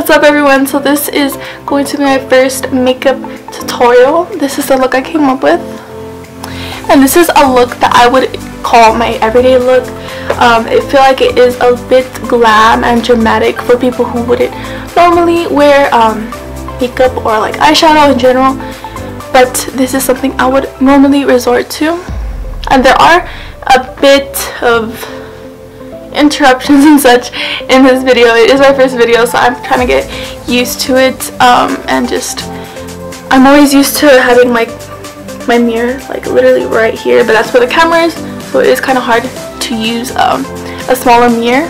What's up everyone? So this is going to be my first makeup tutorial. This is the look I came up with. And this is a look that I would call my everyday look. I feel like it is a bit glam and dramatic for people who wouldn't normally wear makeup or like eyeshadow in general. But this is something I would normally resort to. And there are a bit of interruptions and such in this video. It is my first video, so I'm trying to get used to it, and just I'm always used to having like my mirror like literally right here, but that's where the camera is, so it is kind of hard to use a smaller mirror.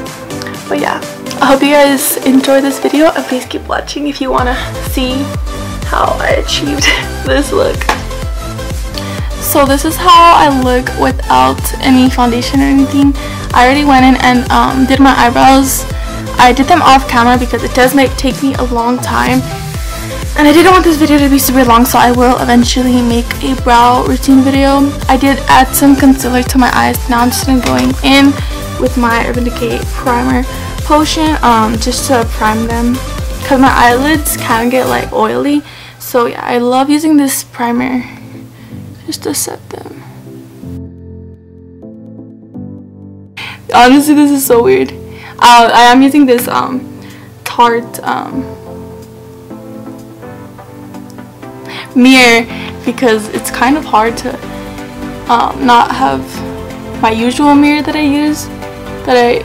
But yeah, I hope you guys enjoy this video, and please keep watching if you want to see how I achieved this look. So this is how I look without any foundation or anything. I already went in and did my eyebrows. I did them off camera because it does take me a long time, and I didn't want this video to be super long, so I will eventually make a brow routine video. I did add some concealer to my eyes. Now I'm just going in with my Urban Decay primer potion, just to prime them because my eyelids can get like oily. So yeah, I love using this primer just to set them. Honestly, this is so weird. I am using this Tarte mirror because it's kind of hard to not have my usual mirror that I use, that I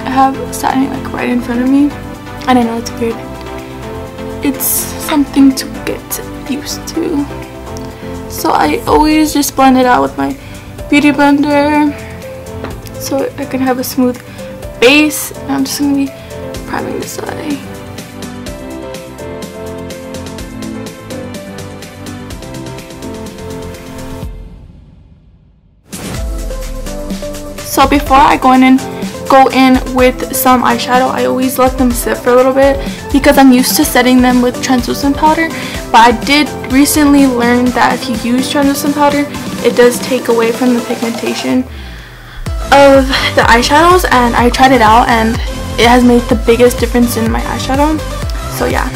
have standing like right in front of me. And I know it's weird. It's something to get used to. So I always just blend it out with my beauty blender so I can have a smooth base. And I'm just going to be priming this eye. So before I go in with some eyeshadow, I always let them sit for a little bit because I'm used to setting them with translucent powder. But I did recently learn that if you use translucent powder, it does take away from the pigmentation of the eyeshadows, and I tried it out and it has made the biggest difference in my eyeshadow. So yeah.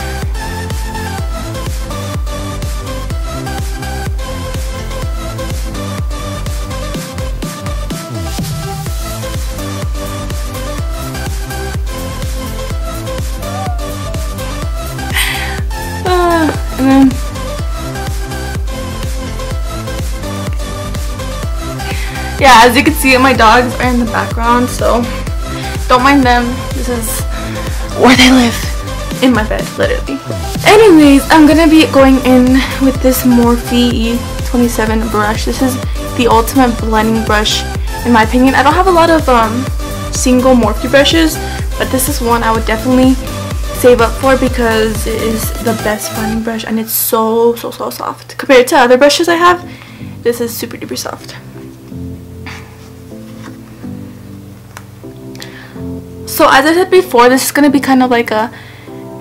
And then yeah, as you can see, my dogs are in the background, so don't mind them. This is where they live, in my bed, literally. Anyways, I'm gonna be going in with this Morphe E27 brush. This is the ultimate blending brush, in my opinion. I don't have a lot of single Morphe brushes, but this is one I would definitely save up for because it is the best blending brush, and it's so soft. Compared to other brushes I have, this is super duper soft. So as I said before, this is going to be kind of like a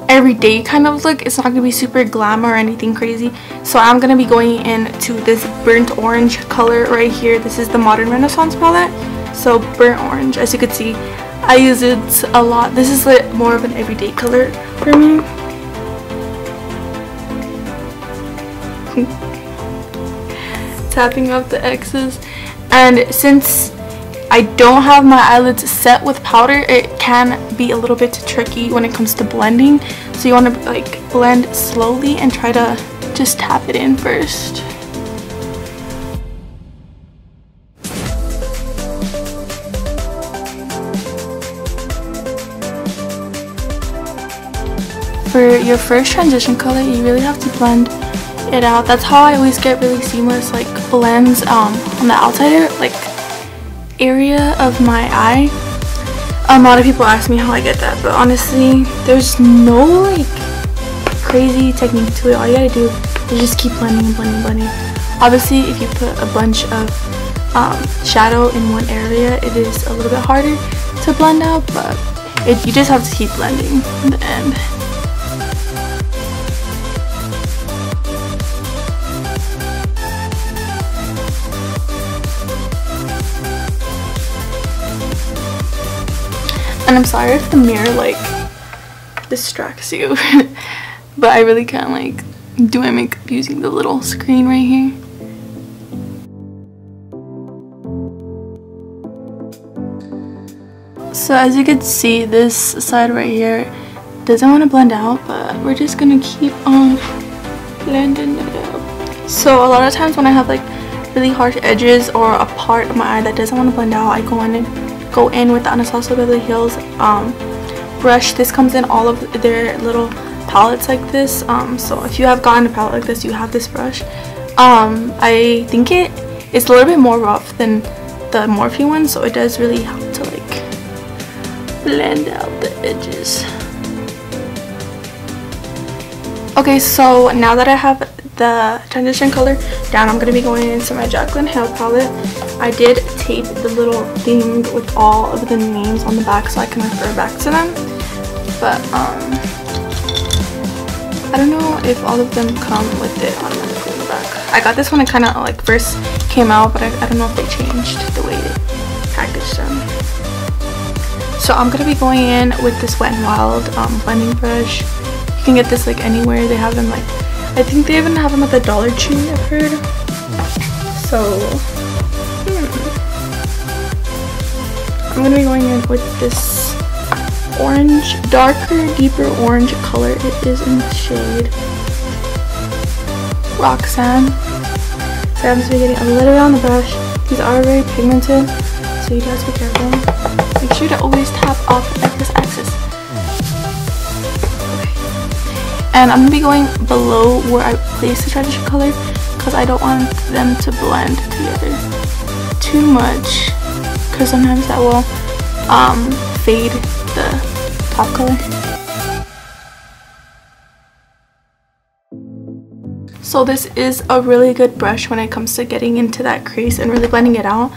everyday kind of look. It's not going to be super glam or anything crazy. So I'm going to be going into this burnt orange color right here. This is the Modern Renaissance palette. So burnt orange, as you can see, I use it a lot. This is like more of an everyday color for me. Tapping up the X's. And since I don't have my eyelids set with powder, it can be a little bit tricky when it comes to blending. So you want to like blend slowly and try to just tap it in first. For your first transition color, you really have to blend it out. That's how I always get really seamless like blends on the outside like area of my eye. A lot of people ask me how I get that, but honestly, there's no like crazy technique to it. All you gotta do is just keep blending and blending. Obviously, if you put a bunch of shadow in one area, it is a little bit harder to blend out, but you just have to keep blending in the end. And I'm sorry if the mirror like distracts you. But I really can't like do my makeup using the little screen right here. So as you can see, this side right here doesn't want to blend out, but we're just gonna keep on blending it out. So a lot of times when I have like really harsh edges or a part of my eye that doesn't want to blend out, I go in with the Anastasia Beverly Hills brush. This comes in all of their little palettes like this. So if you have gotten a palette like this, you have this brush. I think it's a little bit more rough than the Morphe one, so it does really help to like blend out the edges. Okay, so now that I have the transition color down, I'm going to be going into my Jaclyn Hill palette. I did tape the little thing with all of the names on the back so I can refer back to them. But I don't know if all of them come with it automatically in the back. I got this when it kind of like first came out, but I don't know if they changed the way they packaged them. So I'm going to be going in with this Wet n Wild blending brush. You can get this like anywhere. They have them like, I think they even have them at the Dollar Tree, I've heard. So I'm going to be going in with this orange, darker, deeper orange color. It is in the shade Roxanne. So I'm just getting a little bit on the brush. These are very pigmented, so you do have to be careful. Make sure to always tap off at this axis. Okay. And I'm going to be going below where I place the transition color because I don't want them to blend together too much, because sometimes that will fade the top color. So this is a really good brush when it comes to getting into that crease and really blending it out.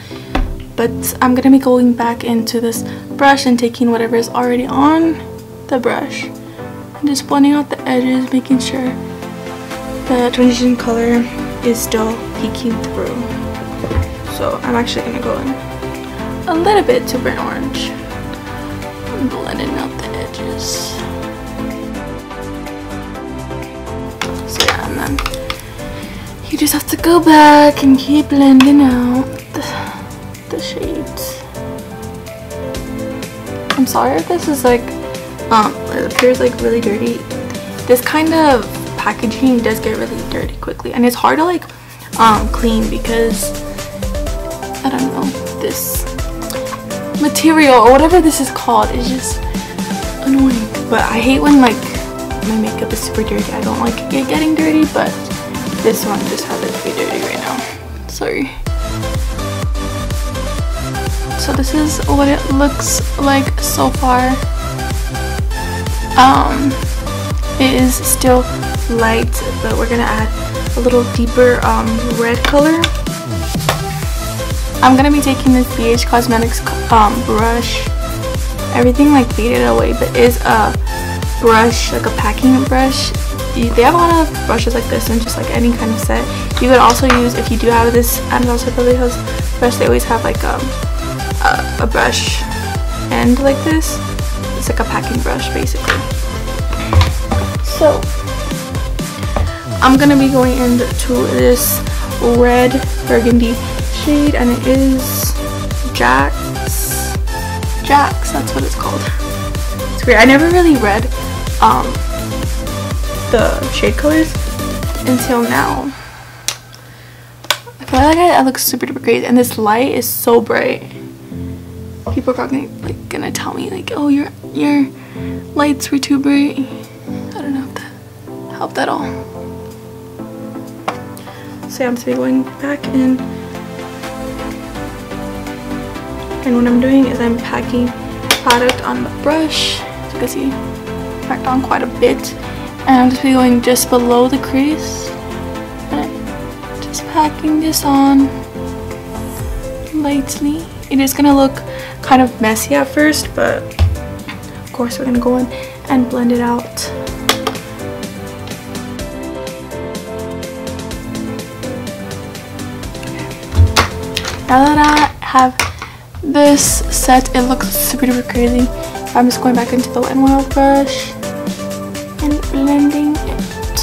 But I'm going to be going back into this brush and taking whatever is already on the brush and just blending out the edges, making sure the transition color is still peeking through. So I'm actually going to go in a little bit to burnt orange and blending out the edges. So yeah, and then you just have to go back and keep blending out the shades. I'm sorry if this is like it appears like really dirty. This kind of packaging does get really dirty quickly, and it's hard to like clean because I don't know, this material or whatever this is called is just annoying. But I hate when like my makeup is super dirty. I don't like it getting dirty, but this one just happens to be dirty right now. Sorry. So this is what it looks like so far. It is still light, but we're gonna add a little deeper red color. I'm gonna be taking this BH Cosmetics brush. Everything like faded away, but is a brush, like a packing brush. They have a lot of brushes like this and just like any kind of set. You could also use, if you do have this Anastasia Beverly Hills brush, they always have like a brush end like this. It's like a packing brush basically. So I'm gonna be going into this red burgundy shade, and it is Jax, that's what it's called. It's weird. I never really read the shade colors until now. I feel like I look super duper crazy, and this light is so bright. People are probably like gonna tell me like, oh, your lights were too bright. I don't know if that helped at all. So yeah, I'm just going back in, and what I'm doing is I'm packing product on the brush. As you can see, packed on quite a bit, and I'm just going just below the crease, and just packing this on lightly. It is gonna look kind of messy at first, but of course we're gonna go in and blend it out. Now that I have this set, it looks super duper crazy. I'm just going back into the Wet n Wild brush blending it.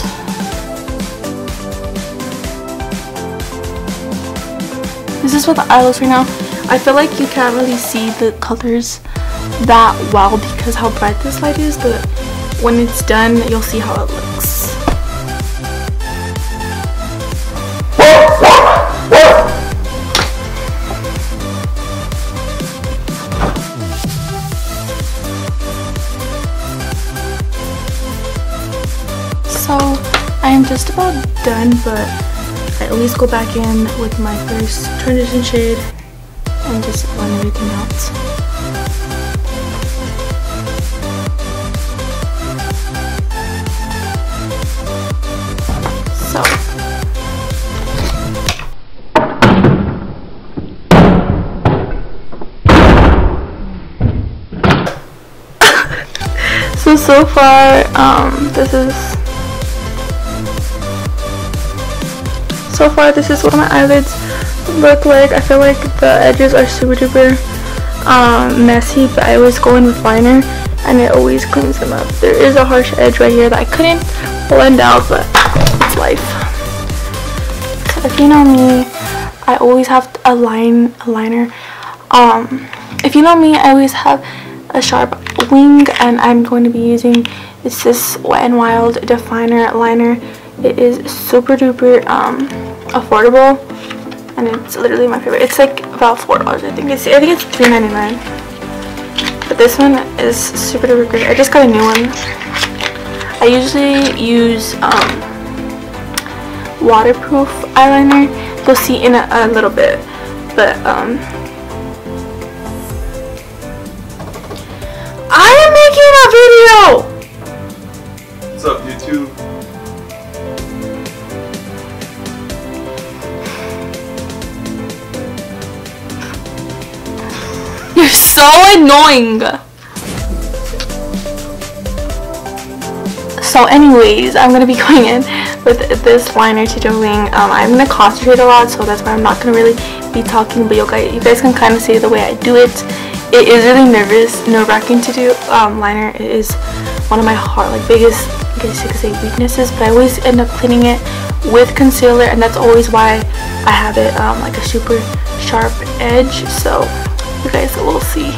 This is what the eye looks right now. I feel like you can't really see the colors that well because how bright this light is, but when it's done, you'll see how it looks. So I am just about done, but I always go back in with my first transition shade and just blend everything out. So far, this is what my eyelids look like. I feel like the edges are super duper messy, but I always go in with liner and it always cleans them up. There is a harsh edge right here that I couldn't blend out, but it's life. So if you know me, I always have a liner. If you know me, I always have a sharp wing, and I'm going to be using this Wet n Wild definer liner. It is super duper affordable, and it's literally my favorite. It's like about $4, I think it's $3.99, but this one is super duper great. I just got a new one. I usually use waterproof eyeliner. You'll see in a little bit, but I am making a video! What's up, YouTube? You're so annoying! So anyways, I'm gonna be going in with this liner to the wing. I'm gonna concentrate a lot, so that's why I'm not gonna really be talking, but you guys can kind of see the way I do it. It is really nerve-wracking to do liner. It is one of my biggest, I guess you could say, weaknesses, but I always end up cleaning it with concealer, and that's always why I have it like a super sharp edge, so you guys will see.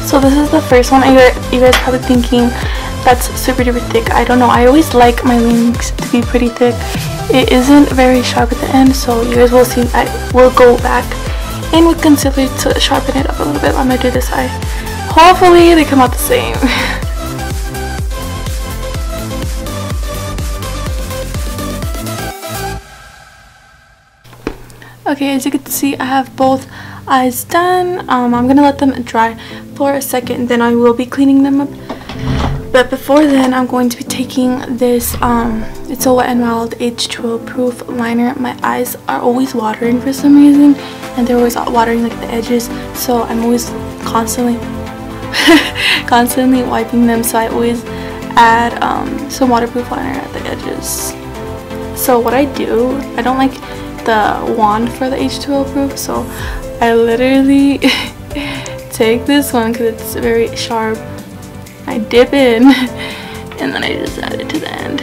So this is the first one. You guys probably thinking that's super duper thick. I don't know. I always like my wings to be pretty thick. It isn't very sharp at the end, so you guys will see. I will go back in with concealer to sharpen it up a little bit. I'm gonna do this eye. Hopefully they come out the same. Okay, as you can see, I have both eyes done. I'm gonna let them dry for a second, then I will be cleaning them up. But before then, I'm going to be taking this it's a Wet n Wild H2O proof liner. My eyes are always watering for some reason, and they're always watering like the edges, so I'm always constantly wiping them. So I always add some waterproof liner at the edges. So what I do, I don't like the wand for the H2O proof, so I literally take this one because it's very sharp. I dip in and then I just add it to the end.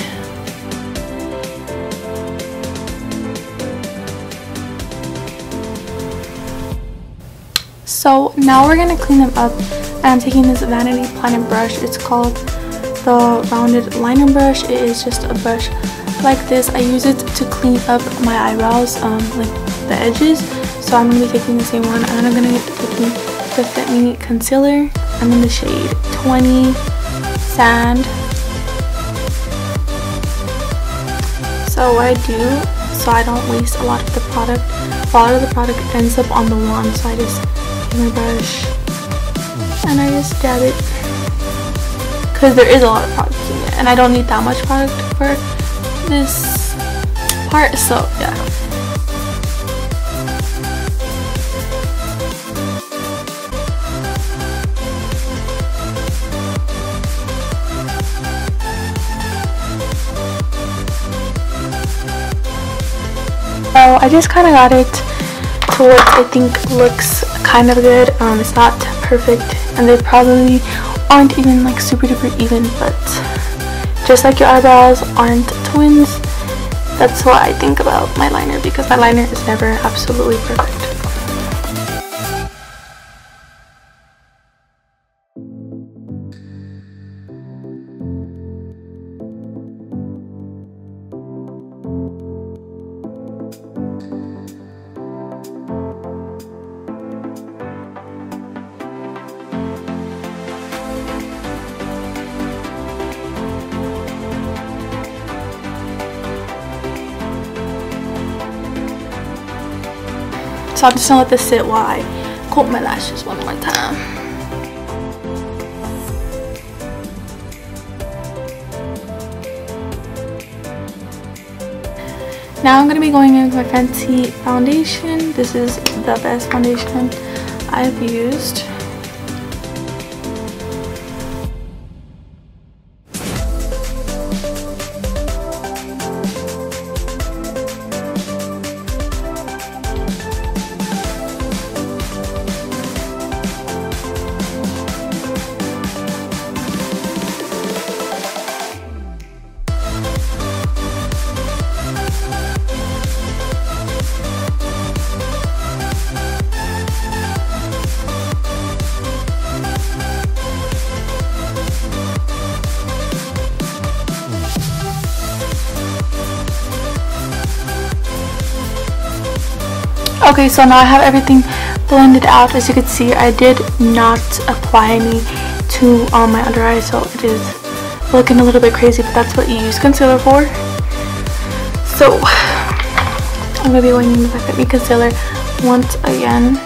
So now we're gonna clean them up, and I'm taking this Vanity Planet brush. It's called the rounded liner brush. It is just a brush like this. I use it to clean up my eyebrows, like the edges. So I'm gonna be taking the same one, and I'm gonna be taking the Fit Me concealer. I'm in the shade 20 Sand. So what I do, so I don't waste a lot of the product, a lot of the product ends up on the wand, so I just take my brush and I just dab it, because there is a lot of product in it, and I don't need that much product for this part, so yeah. I just kind of got it to what I think looks kind of good. It's not perfect, and they probably aren't even like super duper even, but just like your eyebrows aren't twins, that's what I think about my liner, because my liner is never absolutely perfect. So I'm just gonna let this sit while I comb my lashes one more time. Now I'm gonna be going in with my Fenty foundation. This is the best foundation I've used. Okay, so now I have everything blended out. As you can see, I did not apply any to my under eye, so it is looking a little bit crazy, but that's what you use concealer for. So I'm gonna be going in with my Fit Me concealer once again.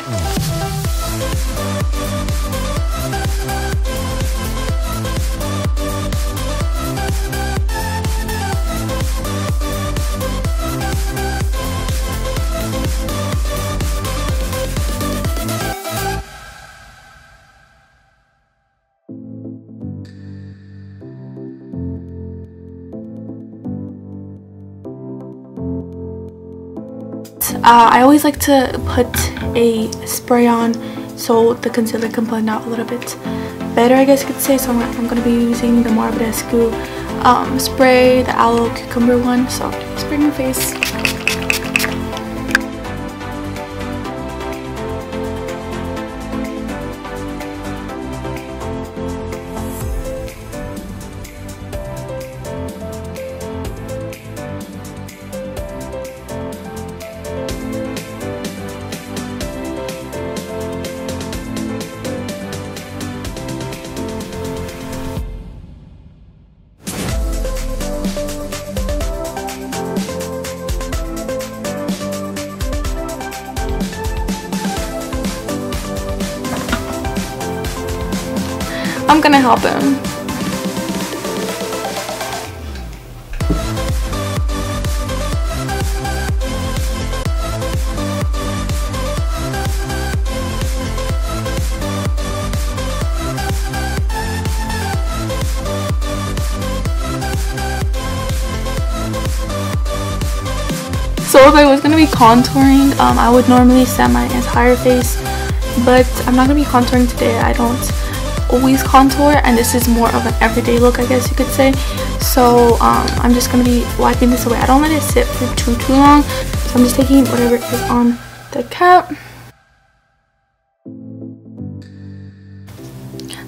I always like to put a spray on so the concealer can blend out a little bit better, I guess you could say. So I'm going to be using the Marbrescu spray, the aloe cucumber one. So spray my face. I'm gonna help him. So if I was gonna be contouring, I would normally set my entire face, but I'm not gonna be contouring today. I don't always contour, and this is more of an everyday look, I guess you could say. So I'm just gonna be wiping this away. I don't let it sit for too long, so I'm just taking whatever is on the cap.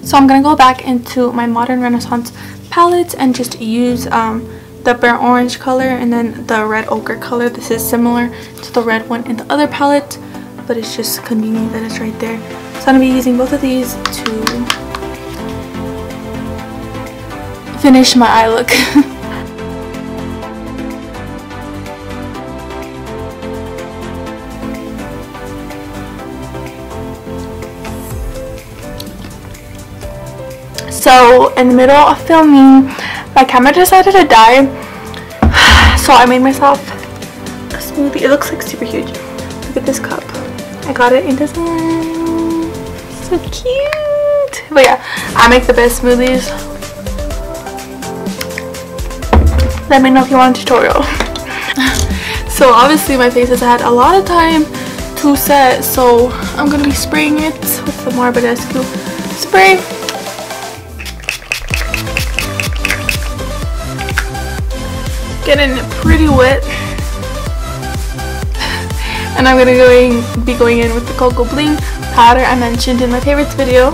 So I'm gonna go back into my Modern Renaissance palette and just use the burnt orange color and then the red ochre color. This is similar to the red one in the other palette, but it's just convenient that it's right there. So I'm gonna be using both of these to finish my eye look. So in the middle of filming, my camera decided to die, so I made myself a smoothie. It looks like super huge. Look at this cup. I got it in design. So cute. But yeah, I make the best smoothies. Let me know if you want a tutorial. So So obviously my face has had a lot of time to set, so I'm gonna be spraying it with the Marbadescu spray. Getting it pretty wet. And I'm gonna be going in with the Cocoa Bling powder I mentioned in my favorites video.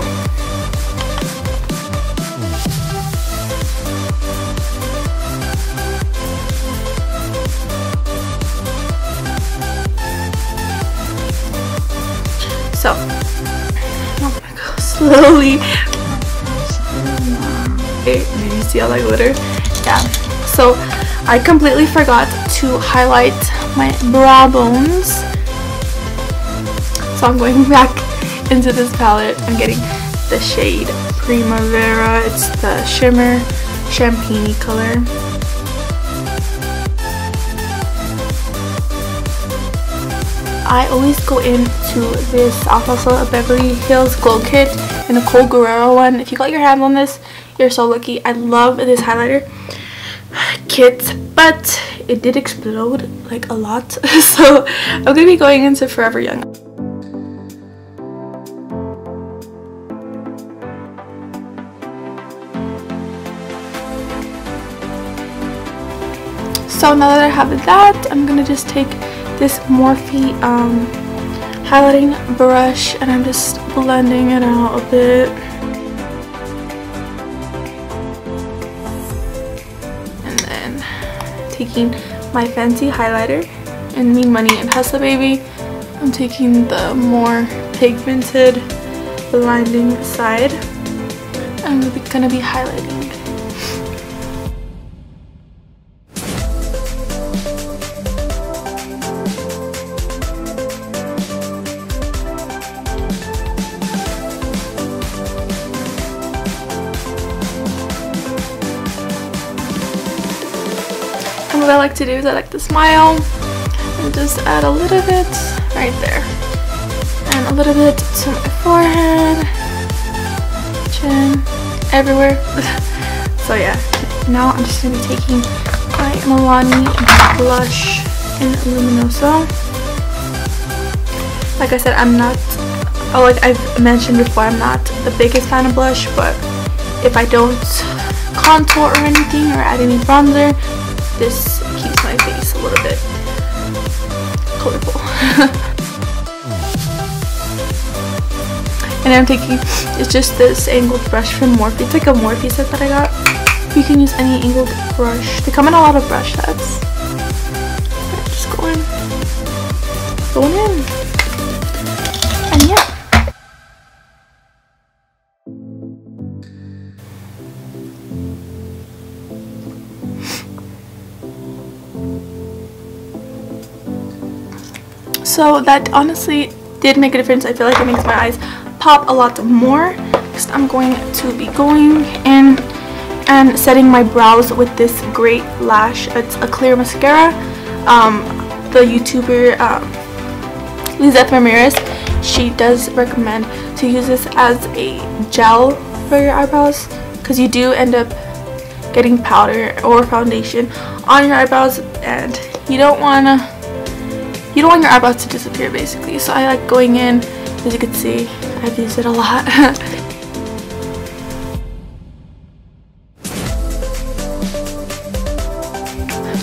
So, I'm gonna go slowly. Okay, did you see all that glitter? Yeah. So, I completely forgot to highlight my brow bones. So I'm going back into this palette. I'm getting the shade Primavera. It's the shimmer champagne color. I always go into this also Beverly Hills Glow Kit in a Nicole Guerrero one. If you got your hands on this, you're so lucky. I love this highlighter kit, but it did explode like a lot. So I'm gonna be going into Forever Young. So now that I have that, I'm gonna just take this Morphe highlighting brush and I'm just blending it out a bit. And then taking my fancy highlighter in Mean Money and Hustle Baby, I'm taking the more pigmented blinding side. I'm gonna be highlighting. And what I like to do is I like to smile and just add a little bit right there and a little bit to my forehead, chin, everywhere. So yeah, now I'm just going to be taking my Milani blush in Luminoso. Like I said, I'm not, like I've mentioned before, I'm not the biggest fan of blush, but if I don't contour or anything or add any bronzer, this keeps my face a little bit colorful. And I'm taking, it's just this angled brush from Morphe. It's like a Morphe set that I got. You can use any angled brush. They come in a lot of brush sets. I'm just going in. And yeah. So that honestly did make a difference. I feel like it makes my eyes pop a lot more. Next, I'm going to be going in and setting my brows with this great lash. It's a clear mascara. The YouTuber Lizeth Ramirez, she does recommend to use this as a gel for your eyebrows because you do end up getting powder or foundation on your eyebrows and you don't want your eyebrows to disappear basically. So I like going in, as you can see, I've used it a lot.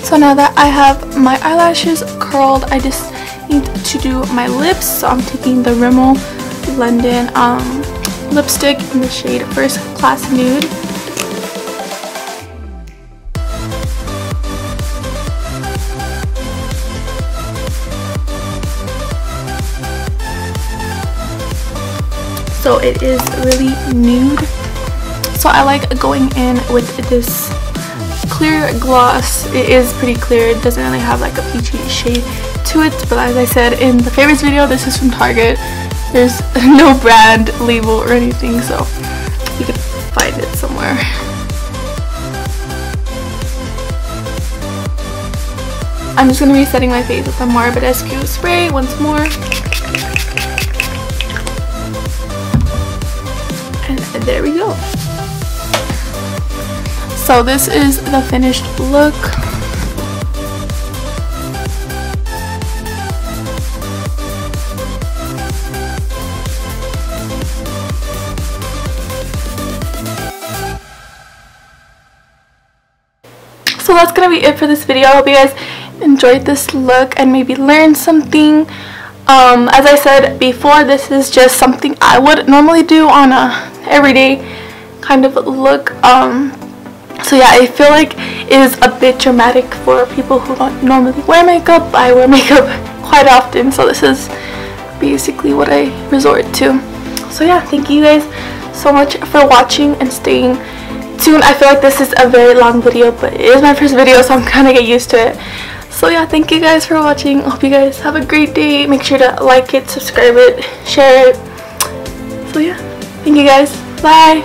So now that I have my eyelashes curled, I just need to do my lips. So I'm taking the Rimmel London lipstick in the shade First Class Nude. So it is really nude. So I like going in with this clear gloss. It is pretty clear. It doesn't really have like a peachy shade to it. But as I said in the favorites video, this is from Target. There's no brand label or anything, so you can find it somewhere. I'm just going to be setting my face with the Marbadescu spray once more. And there we go. So this is the finished look. So that's gonna be it for this video. I hope you guys enjoyed this look and maybe learned something. As I said before, this is just something I would normally do on a everyday kind of look. So yeah, I feel like it is a bit dramatic for people who don't normally wear makeup. I wear makeup quite often, so this is basically what I resort to. So yeah, thank you guys so much for watching and staying tuned. I feel like this is a very long video, but it is my first video, so I'm kind of get used to it. So yeah, thank you guys for watching. Hope you guys have a great day. Make sure to like it, subscribe it, share it. So yeah, thank you guys. Bye.